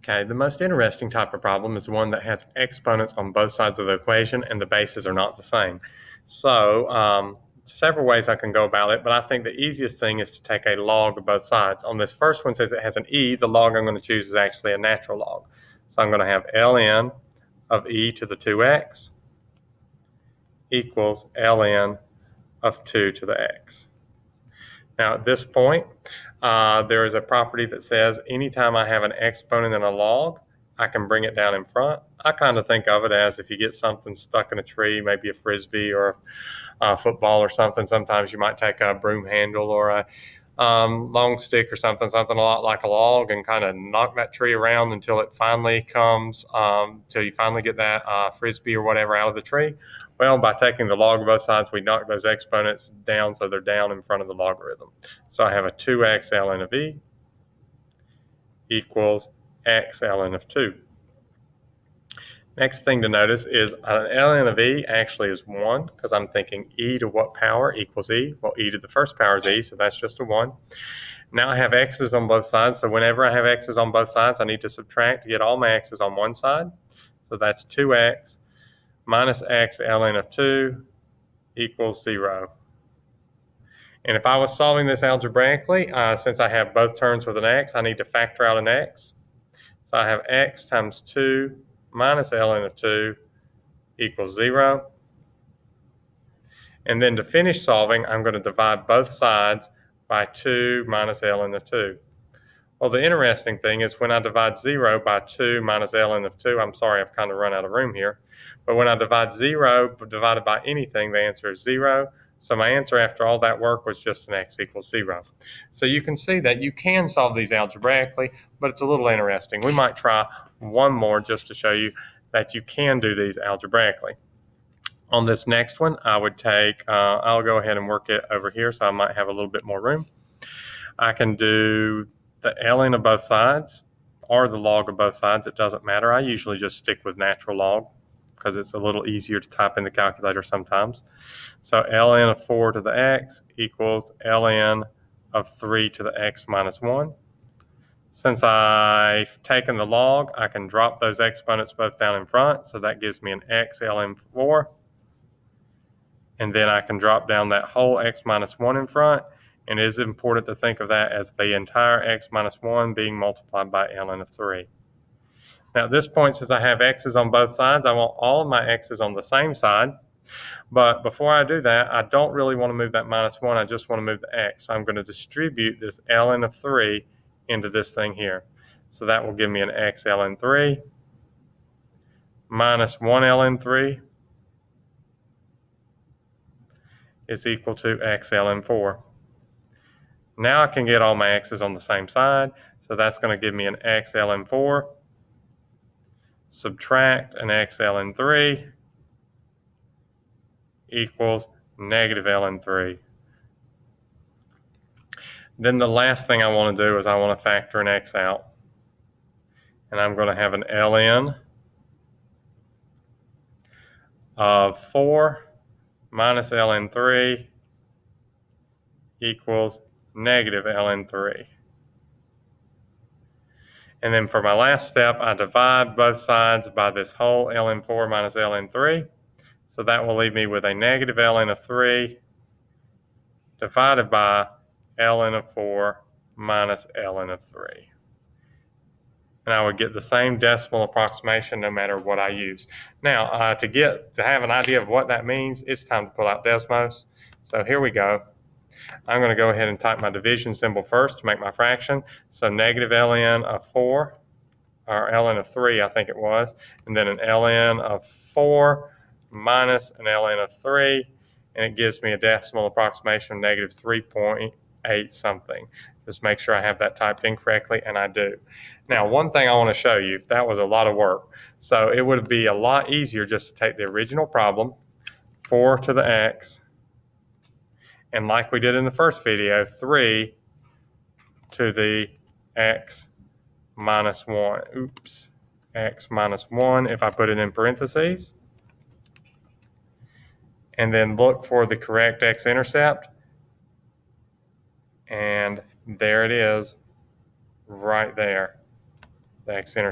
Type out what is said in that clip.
Okay, the most interesting type of problem is the one that has exponents on both sides of the equation and the bases are not the same. So several ways I can go about it, but I think the easiest thing is to take a log of both sides. On this first one, says it has an e, the log I'm going to choose is actually a natural log. So I'm going to have ln of e to the 2x equals ln of 2 to the x. Now at this point, there is a property that says anytime I have an exponent in a log, I can bring it down in front. I kind of think of it as if you get something stuck in a tree, maybe a frisbee or a football or something, sometimes you might take a broom handle or a long stick or something a lot like a log and kind of knock that tree around until it finally comes, till you finally get that frisbee or whatever out of the tree. Well, by taking the log of both sides, we knock those exponents down so they're down in front of the logarithm. So I have a 2x ln of e equals x ln of 2. Next thing to notice is an ln of e actually is 1 because I'm thinking e to what power equals e? Well, e to the first power is e, so that's just a 1. Now I have x's on both sides, so whenever I have x's on both sides, I need to subtract to get all my x's on one side. So that's 2x minus x ln of 2 equals 0. And if I was solving this algebraically, since I have both terms with an x, I need to factor out an x. So I have x times 2 minus ln of 2 equals 0. And then to finish solving, I'm going to divide both sides by 2 minus ln of 2. Well, the interesting thing is when I divide 0 by 2 minus ln of 2, I'm sorry, I've kind of run out of room here, but when I divide 0 divided by anything, the answer is 0. So my answer after all that work was just an x equals 0. So you can see that you can solve these algebraically, but it's a little interesting. We might try one more just to show you that you can do these algebraically. On this next one, I would take, I'll go ahead and work it over here so I might have a little bit more room. I can do the ln of both sides or the log of both sides. It doesn't matter. I usually just stick with natural log because it's a little easier to type in the calculator sometimes. So ln of 4 to the x equals ln of 3 to the x minus 1. Since I've taken the log, I can drop those exponents both down in front. So that gives me an x ln 4. And then I can drop down that whole x minus 1 in front. And it is important to think of that as the entire x minus 1 being multiplied by ln of 3. Now at this point, since I have x's on both sides, I want all of my x's on the same side. But before I do that, I don't really want to move that minus 1. I just want to move the x. So I'm going to distribute this ln of 3 into this thing here. So that will give me an x ln 3 minus 1 ln 3 is equal to x ln 4. Now I can get all my x's on the same side. So that's going to give me an x ln 4 subtract an x ln 3 equals negative ln 3. Then the last thing I want to do is I want to factor an x out. And I'm going to have an ln of 4 minus ln 3 equals negative ln 3. And then for my last step, I divide both sides by this whole ln 4 minus ln 3. So that will leave me with a negative ln of 3 divided by ln of 4 minus ln of 3. And I would get the same decimal approximation no matter what I use. Now, to have an idea of what that means, it's time to pull out Desmos. So here we go. I'm going to go ahead and type my division symbol first to make my fraction. So negative ln of 4, or ln of 3, I think it was, and then an ln of 4 minus an ln of 3, and it gives me a decimal approximation of negative 3.8 something. Just make sure I have that typed in correctly, and I do. Now, one thing I want to show you, that was a lot of work. So it would be a lot easier just to take the original problem, 4 to the x, and like we did in the first video, 3 to the x minus 1. Oops, x minus 1 if I put it in parentheses. And then look for the correct x-intercept. And there it is, right there, the x-intercept.